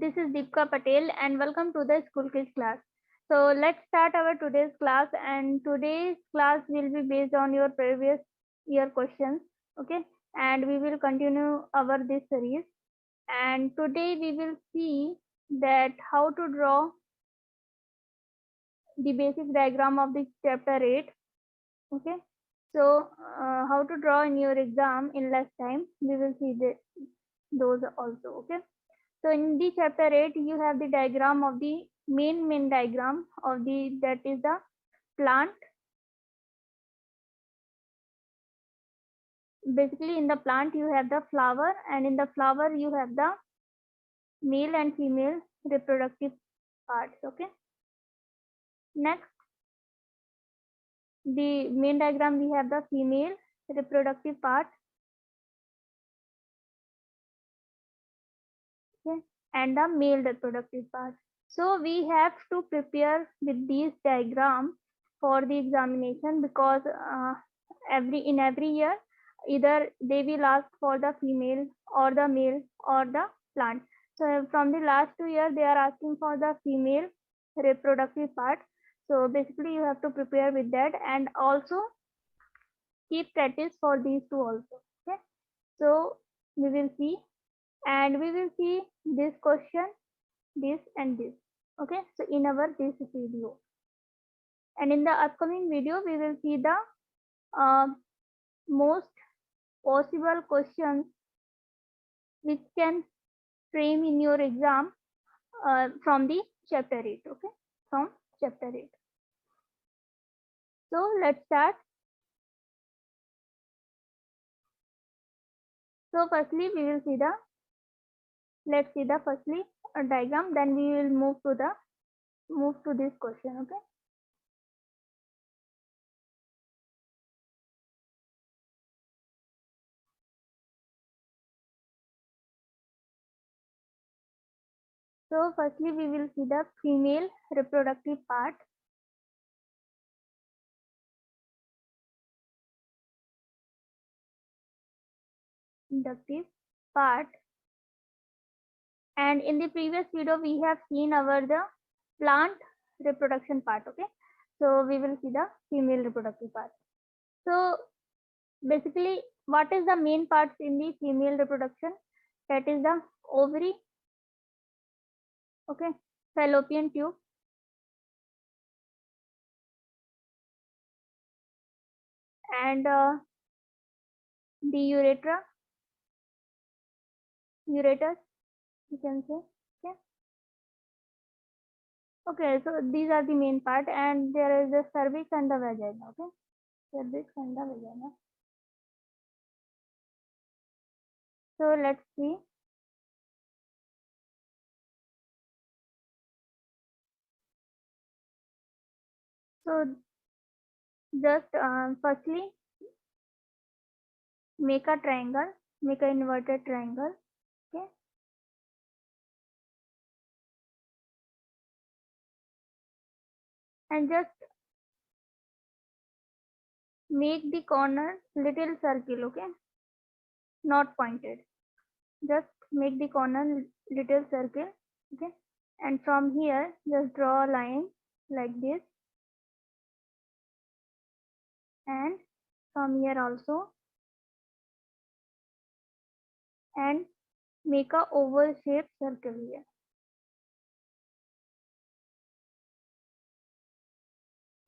This is Deepika Patel and welcome to the SchoolQuizz class. So let's start our today's class, and today's class will be based on your previous year questions. Okay, and we will continue our this series. And today we will see that how to draw the basic diagram of the chapter 8. Okay, so how to draw in your exam in less time. We will see those also. Okay. So in the chapter 8, you have the diagram of the main diagram of that is the plant. Basically in the plant you have the flower, and in the flower you have the male and female reproductive parts. Okay. Next, the main diagram we have the female reproductive part. Okay, and the male reproductive part. So we have to prepare with these diagrams for the examination, because every year either they will ask for the female or the male or the plant. So from the last 2 years they are asking for the female reproductive part. So basically you have to prepare with that, and also keep practice for these two also. Okay, so we will see, and we will see this question, this and this. Okay, so in our this video, and in the upcoming video we will see the uh, most possible questions which can frame in your exam from the chapter 8. Okay, from chapter 8. So let's start. So firstly we will see the, let's see the firstly a diagram, then we will move to this question. Okay, so firstly we will see the female reproductive part. Reproductive part, and in the previous video we have seen our the plant reproduction part. Okay, so we will see the female reproductive part. So basically what is the main parts in the female reproduction? That is the ovary. Okay, fallopian tube, and the ureters, you can say. Okay, okay, so these are the main part, and there is the cervix and the vagina. Okay, cervix and the vagina. So let's see. So just firstly make a triangle, make an inverted triangle. Okay, and just make the corner little circle. Okay, not pointed, just make the corner little circle. Okay, and from here just draw a line like this, and from here also, and make a oval shaped circle here,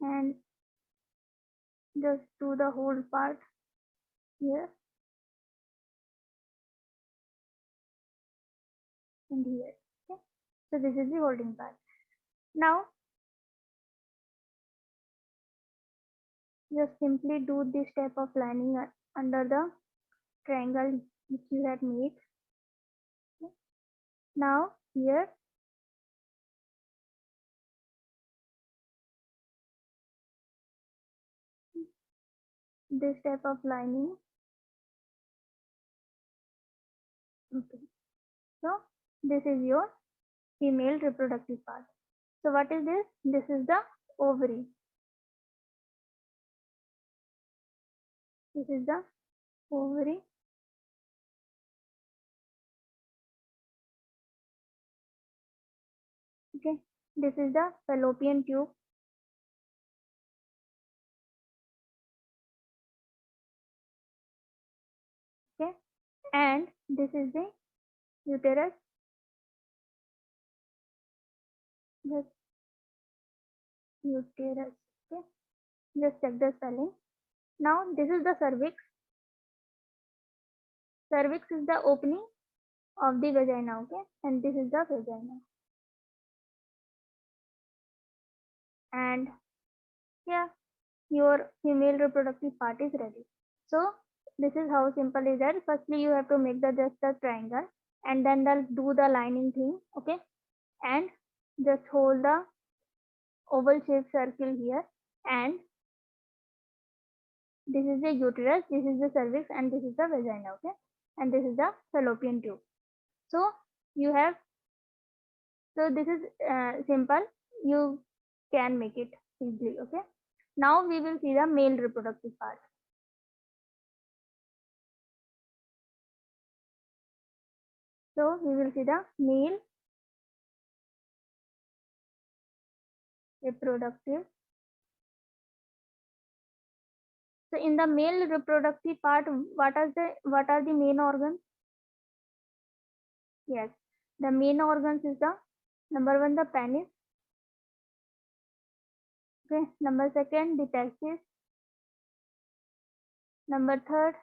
and just do the whole part here and here. Okay, so this is the holding part. Now just simply do this type of lining under the triangle which you had made. Okay. Now here this type of lining. Okay, so this is your female reproductive part. So what is this? This is the ovary. This is the ovary. This is the fallopian tube. Okay, and this is the uterus. Just uterus. Okay, just check the spelling. Now this is the cervix. Cervix is the opening of the vagina. Okay, and this is the vagina. And yeah, your female reproductive part is ready. So this is how simple is that. Firstly, you have to make the just a triangle, and then do the lining thing. Okay, and just hold the oval shaped circle here, and this is the uterus, this is the cervix, and this is the vagina. Okay, and this is the fallopian tube. So you have, so this is simple. You can make it easily. Okay, now we will see the male reproductive part. So we will see the male reproductive. So in the male reproductive part, what are the main organs? Yes, the main organs is the number one, the penis. Okay, number second, the testis. Number third,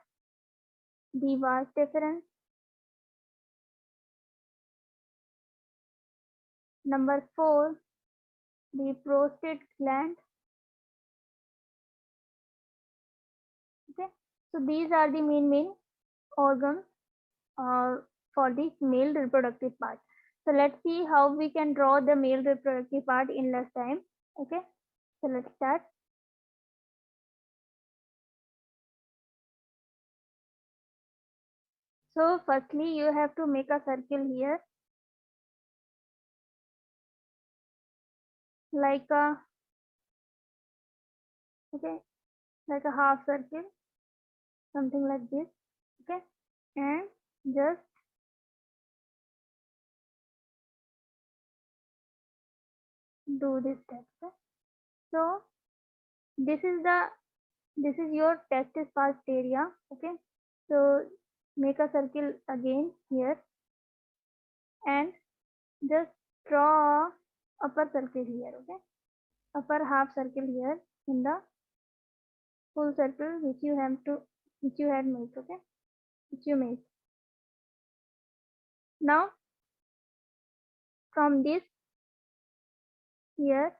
the vas deferens. Number four, the prostate gland. Okay, so these are the main organs uh, for the male reproductive part. So let's see how we can draw the male reproductive part in less time. Okay, so let's start. So firstly, you have to make a circle here, like a, okay, like a half circle, something like this. Okay, and just do this step. Okay? So this is the, this is your testis past area. Okay, so make a circle again here, and just draw upper circle here. Okay, upper half circle here in the full circle which you have to, which you had made. Okay, which you made. Now from this here,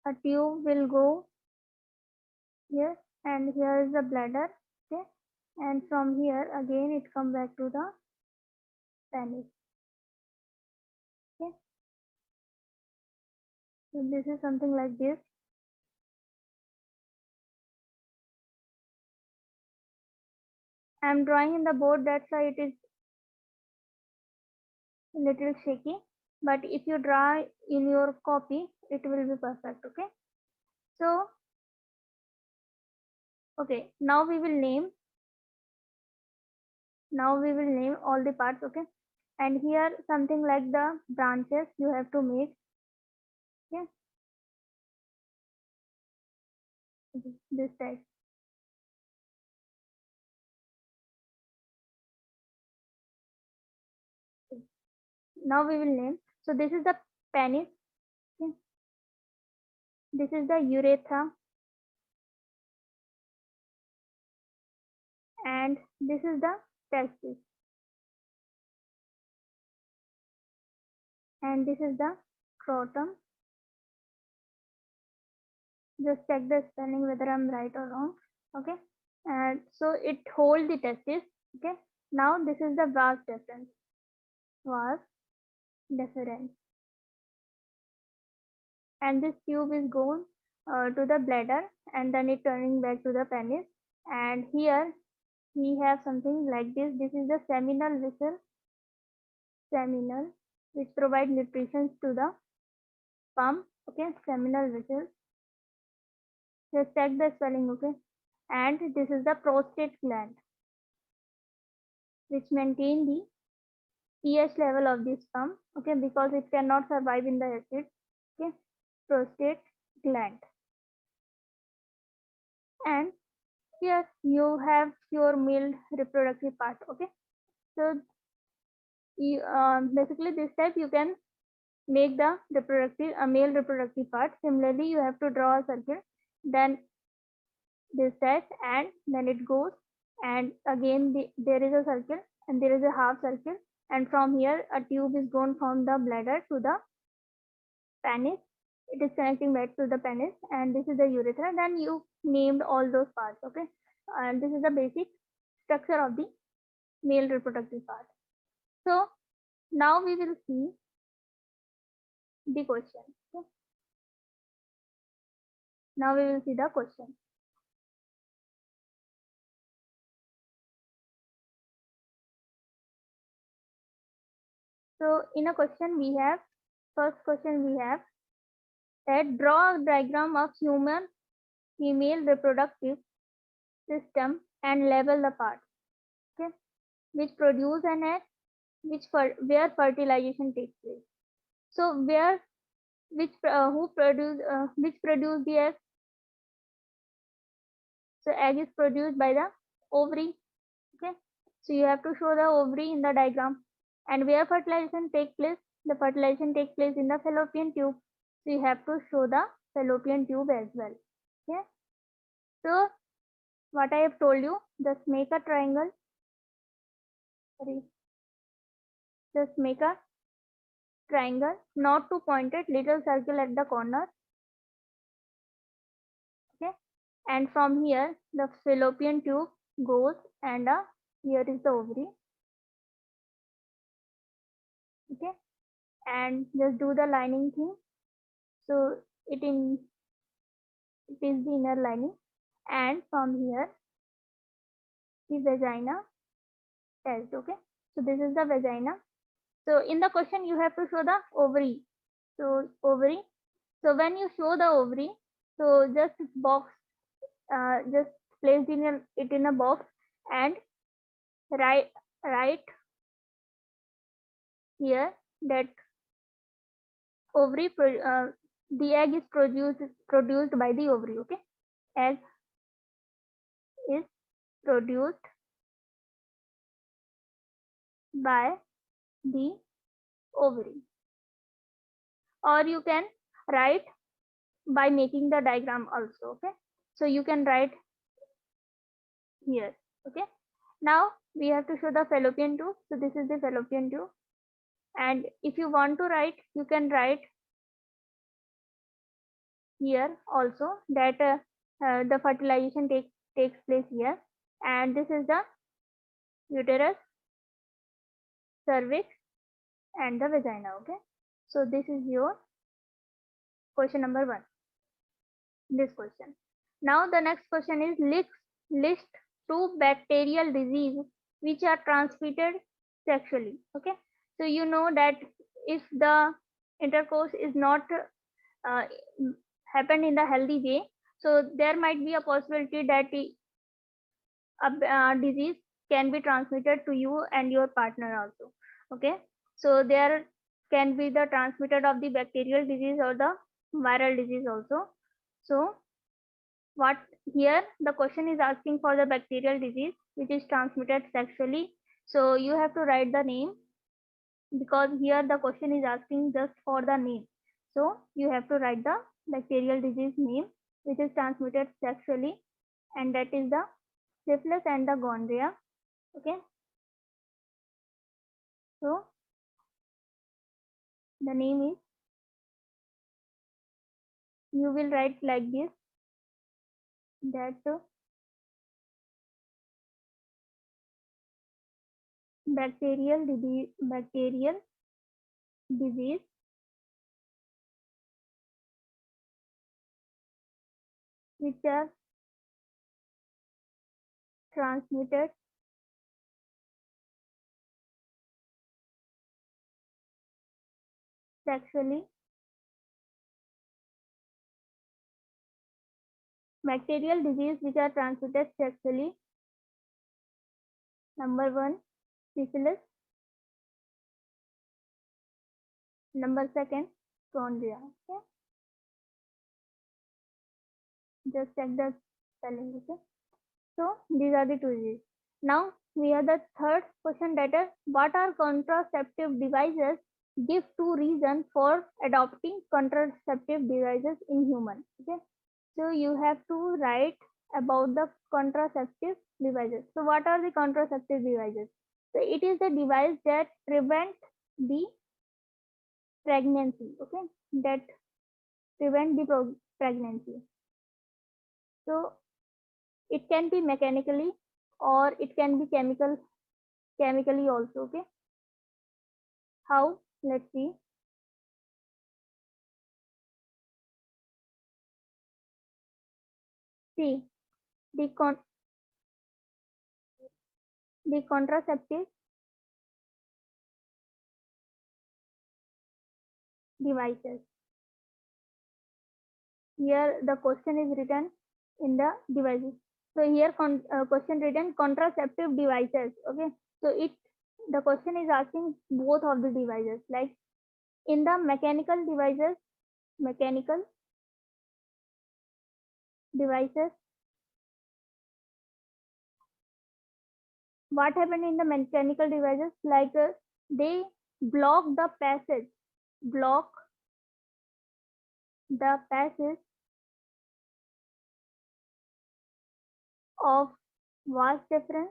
a tube will go here, and here is the bladder. Okay, and from here again it come back to the penis. Okay, so this is something like this. I'm drawing in the board, that's why it is a little shaky, but if you draw in your copy it will be perfect. Okay, so okay, now we will name, now we will name all the parts. Okay, and here something like the branches you have to make. Okay, this type. Now we will name. So this is the penis. Okay, this is the urethra, and this is the testis, and this is the scrotum. Just check the spelling whether I'm right or wrong. Okay, and so it holds the testis. Okay, now this is the vas deferens. Vas deferens, and this tube is going to the bladder, and then it turning back to the penis. And here we have something like this. This is the seminal vessel, seminal, which provide nutrition to the pump. Okay, seminal vessel. Just check the spelling. Okay, and this is the prostate gland, which maintain the pH level of the sperm, okay, because it cannot survive in the acid. Okay, prostate gland. And here you have your male reproductive part. Okay, so basically this type you can make the reproductive male reproductive part. Similarly, you have to draw a circle, then this type, and then it goes, and again there is a circle, and there is a half circle, and from here a tube is gone from the bladder to the penis. It is connecting back to the penis, and this is the urethra. Then you named all those parts. Okay, and this is the basic structure of the male reproductive part. So now we will see the question. Okay? Now we will see the question. So in a question we have, first question we have that draw a diagram of human female reproductive system and label the parts, okay, which produce an egg, where fertilization takes place. So where which produce the egg? So egg is produced by the ovary. Okay, so you have to show the ovary in the diagram. And where fertilization takes place? The fertilization takes place in the fallopian tube. So you have to show the fallopian tube as well. Okay, so what I have told you, just make a triangle. Sorry, just make a triangle, not to pointed, little circle at the corner. Okay, and from here the fallopian tube goes, and here is the ovary. Okay, and just do the lining thing. So it is the inner lining, and from here the vagina test. Okay, so this is the vagina. So in the question you have to show the ovary. So ovary. So when you show the ovary, so just box, just place it in a box, and write here that ovary the egg is produced by the ovary. Okay, egg is produced by the ovary, or you can write by making the diagram also. Okay, so you can write here. Okay, now we have to show the fallopian tube. So this is the fallopian tube, and if you want to write, you can write here also that the fertilization takes place here, and this is the uterus, cervix, and the vagina. Okay, so this is your question number 1, this question. Now the next question is list 2 bacterial diseases which are transmitted sexually. Okay, so you know that if the intercourse is not uh, happened in the healthy way, so there might be a possibility that a disease can be transmitted to you and your partner also. Okay, so there can be the transmitted of the bacterial disease or the viral disease also. So what here the question is asking for the bacterial disease which is transmitted sexually. So you have to write the name, because here the question is asking just for the name. So you have to write the bacterial disease name which is transmitted sexually, and that is the syphilis and the gonorrhea. Okay, so the name is, you will write like this, that bacterial disease which are transmitted sexually. Bacterial disease which are transmitted sexually. Number 1, syphilis. Number second, chondria. Okay, just check the spelling. Okay, so these are the two digits. Now we have the third question, that is what are contraceptive devices? Give two reasons for adopting contraceptive devices in human. Okay, so you have to write about the contraceptive devices. So what are the contraceptive devices? So it is the device that prevent the pregnancy. Okay, that prevent the pregnancy. So it can be mechanically or it can be chemically also. Okay, how? Let's see. See, the the contraceptive devices. Here the question is written in the devices. So here question written contraceptive devices. Okay, so it the question is asking both of the devices. Like in the mechanical devices, what happened in the mechanical devices? Like they block block the passage of vas deferens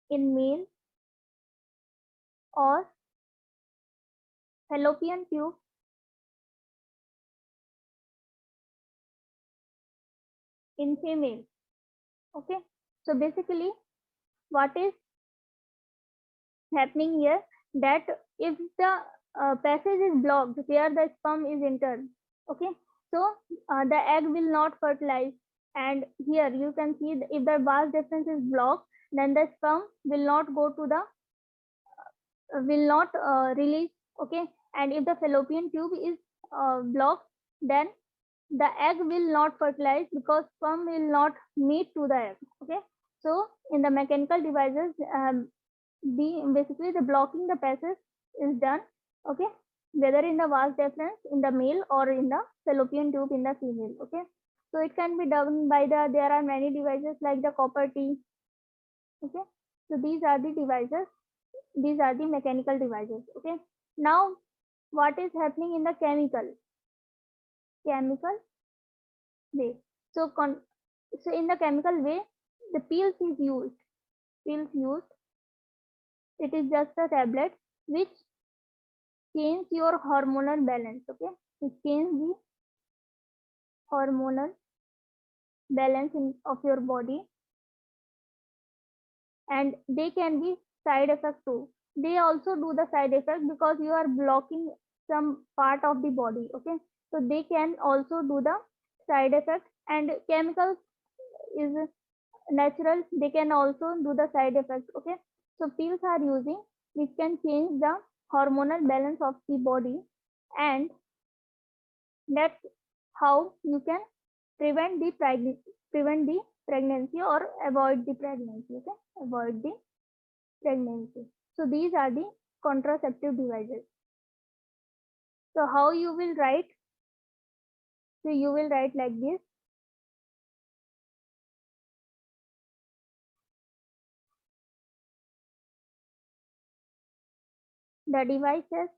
in male or fallopian tube in female. Okay, so basically what is happening here, that if the passage is blocked where the sperm is entered, okay, so the egg will not fertilize, and here you can see if the vas deferens is blocked, then the sperm will not go to the will not release. Okay, and if the fallopian tube is blocked, then the egg will not fertilize because sperm will not meet to the egg. Okay, so in the mechanical devices, the basically the blocking the passage is done. Okay, whether in the vas deferens in the male or in the fallopian tube in the female. Okay, so it can be done by there are many devices like the copper T. Okay, so these are the devices, these are the mechanical devices. Okay, now what is happening in the chemical way? So so in the chemical way, the pills used, it is just a tablet which change your hormonal balance. Okay, it change the hormonal balance of your body, and they can be side effect too. They also do the side effect because you are blocking some part of the body. Okay, so they can also do the side effect, and chemicals is natural, they can also do the side effect. Okay, so pills are using which can change the hormonal balance of the body, and that's how you can prevent the pregnancy or avoid the pregnancy. Okay, avoid the pregnancy. So these are the contraceptive devices. So how you will write? So you will write like this: the devices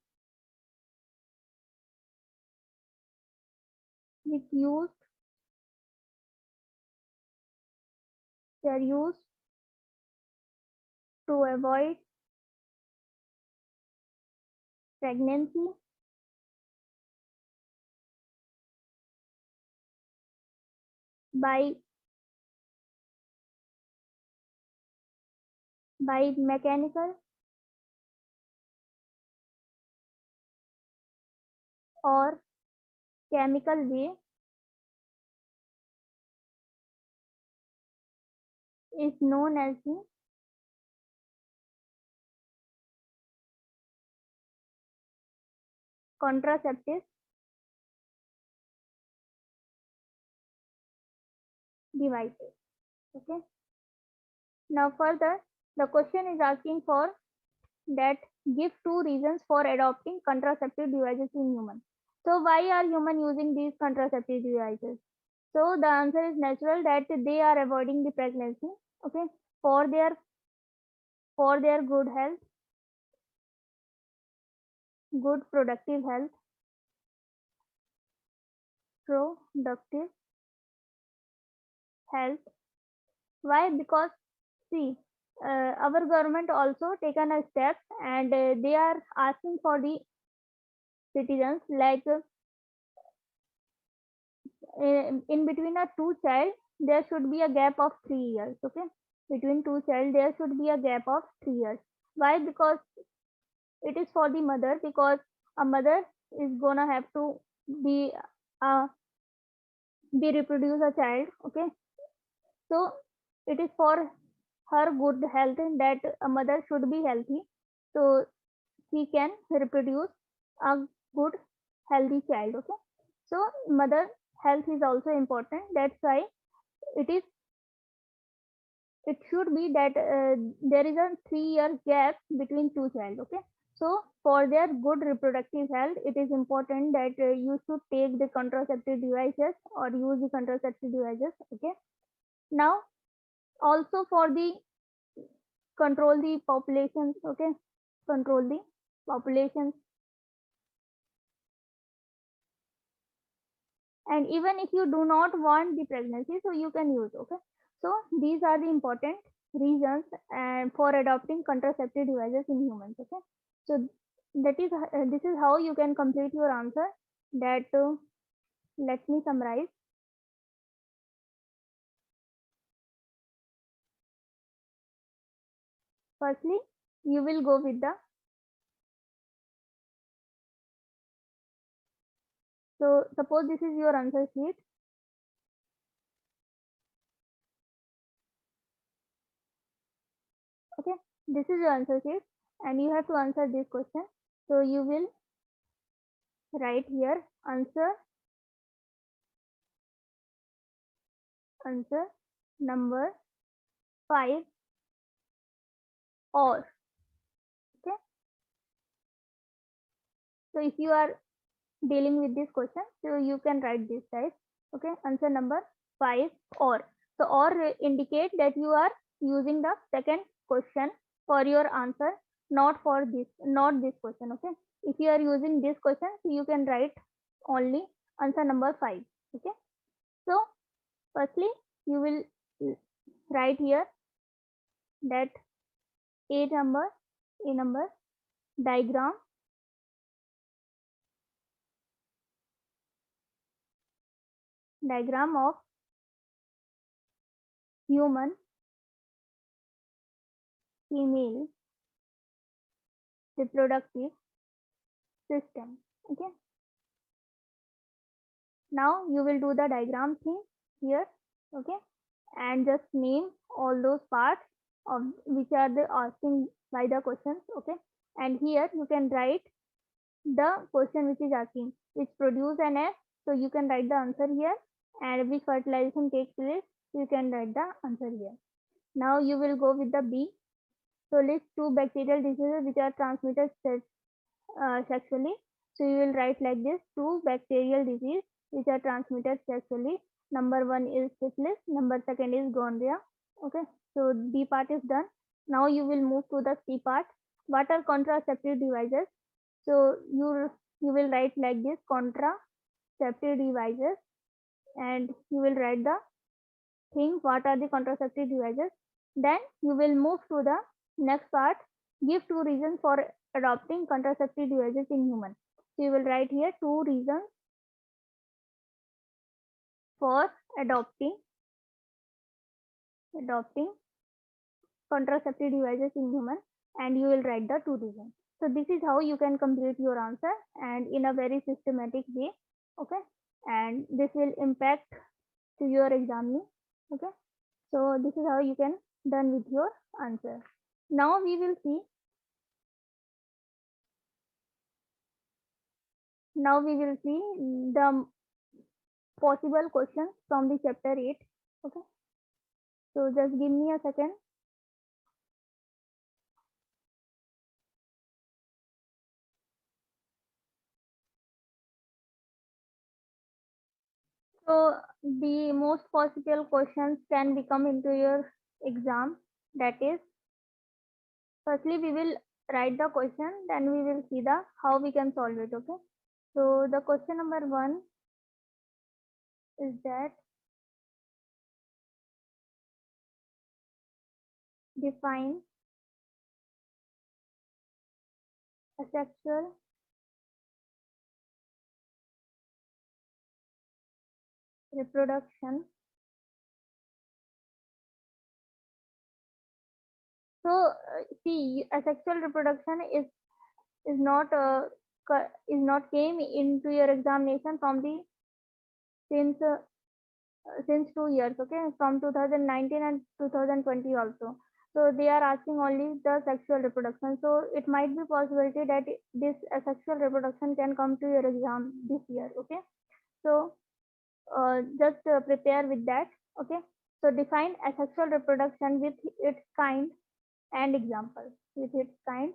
which used they are used to avoid pregnancy by mechanical or chemical way is known as the contraceptive devices. Okay. Now further, The question is asking for that give two reasons for adopting contraceptive devices in humans. So why are humans using these contraceptive devices? So the answer is natural that they are avoiding the pregnancy, okay, for their good health, good productive health. Why? Because see, our government also taken a step and they are asking for the citizens like in between a two child there should be a gap of 3 years, okay, between two child there should be a gap of 3 years. Why? Because it is for the mother, because a mother is gonna have to be uh, be reproduce a child, okay, so it is for her good health that a mother should be healthy, so she can reproduce a good healthy child, okay. So mother health is also important, that's why it is it should be that there is a 3 year gap between two child, okay. So for their good reproductive health it is important that you should take the contraceptive devices or use the contraceptive devices, okay. Now also for the control the populations, okay, control the populations, and even if you do not want the pregnancy so you can use, okay. So these are the important reasons and for adopting contraceptive devices in humans, okay. So that is this is how you can complete your answer, that let me summarize. Firstly, you will go with the, so suppose this is your answer sheet, okay, this is your answer sheet and you have to answer this question. So you will write here answer number 5 or, okay. So if you are dealing with this question so you can write this type, okay, answer number 5 or. So or indicate that you are using the second question for your answer, not for this, not this question, okay. If you are using this question so you can write only answer number 5, okay. So firstly you will write here that a number a number diagram of human female reproductive system, okay. Now you will do the diagram thing here, okay, and just name all those parts of which are the asking by the questions, okay. And here you can write the question which is asking which produce an egg, so you can write the answer here, and which fertilization takes place, you can write the answer here. Now you will go with the B. So list two bacterial diseases which are transmitted sexually. So you will write like this: two bacterial disease which are transmitted sexually. Number one is syphilis. Number second is gonorrhea. Okay. So B part is done. Now you will move to the C part. What are contraceptive devices? So you will write like this: contraceptive devices, and you will write the thing what are the contraceptive devices. Then you will move to the next part. Give two reasons for adopting contraceptive devices in humans. So you will write here two reasons for adopting contraceptive devices in humans, and you will write the two reasons. So this is how you can complete your answer and in a very systematic way, okay, and this will impact to your examining, okay. So this is how you can done with your answer. Now we will see the possible questions from the chapter 8, okay. So just give me a second. So the most possible questions can become into your exam. That is, firstly we will write the question, then we will see the how we can solve it. Okay. So the question number 1 is that define asexual reproduction. So see, asexual reproduction is not is not came into your examination from the since since 2 years, okay, from 2019 and 2020 also. So they are asking only the sexual reproduction. So it might be possibility that this sexual reproduction can come to your exam this year. Okay. So just prepare with that. Okay. So define asexual reproduction with its kind and example. With its kind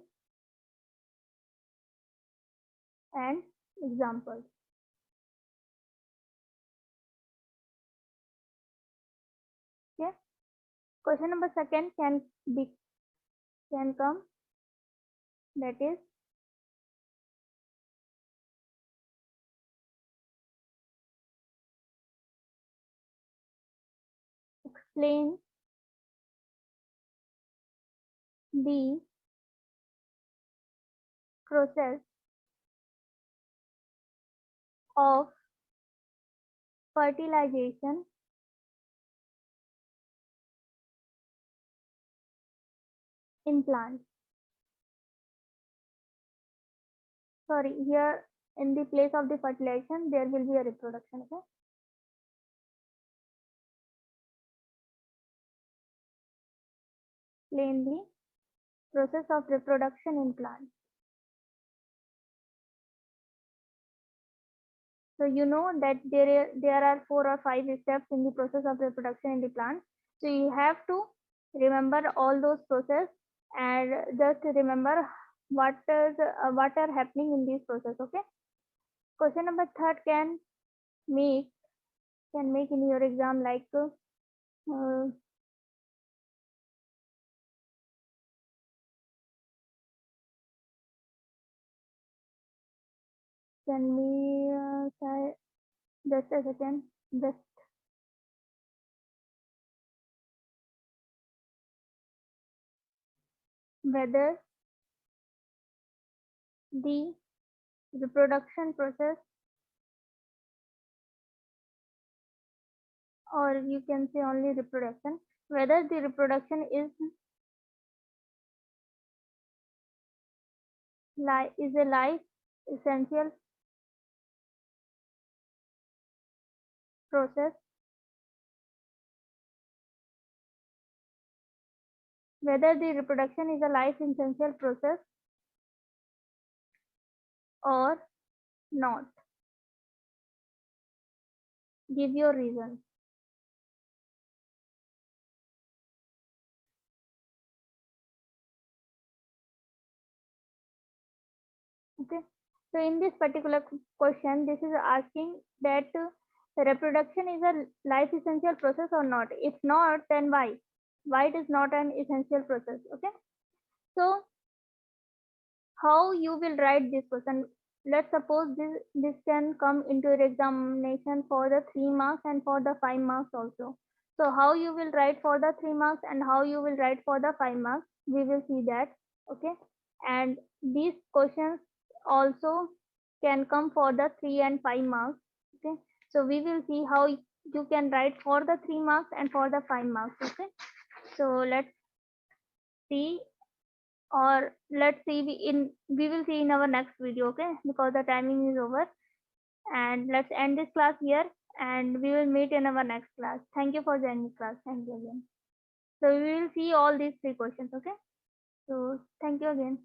and examples. Okay. Question number second can come, that is explain the process of fertilization in plants. Sorry, here in the place of the fertilization, there will be a reproduction. Okay. Explain the process of reproduction in plants. So you know that there are 4 or 5 steps in the process of reproduction in the plant. So you have to remember all those process and just remember what are happening in this process. Okay. Question number third make can make in your exam like can we just a second, just whether the reproduction process, or you can say only reproduction, whether the reproduction is a life essential process, whether the reproduction is a life essential process or not. Give your reasons. Okay. So in this particular question, this is asking that reproduction is a life essential process or not. If not, then why? Why it is not an essential process? Okay. So how you will write this question? Let's suppose this can come into your examination for the 3 marks and for the 5 marks also. So how you will write for the 3 marks and how you will write for the 5 marks, we will see that. Okay. And these questions also can come for the 3 and 5 marks. Okay. So we will see how you can write for the 3 marks and for the 5 marks. Okay. So let's see, or let's see we will see in our next video. Okay, because the timing is over, and let's end this class here, and we will meet in our next class. Thank you for joining class. Thank you again. So we will see all these 3 questions. Okay, so thank you again.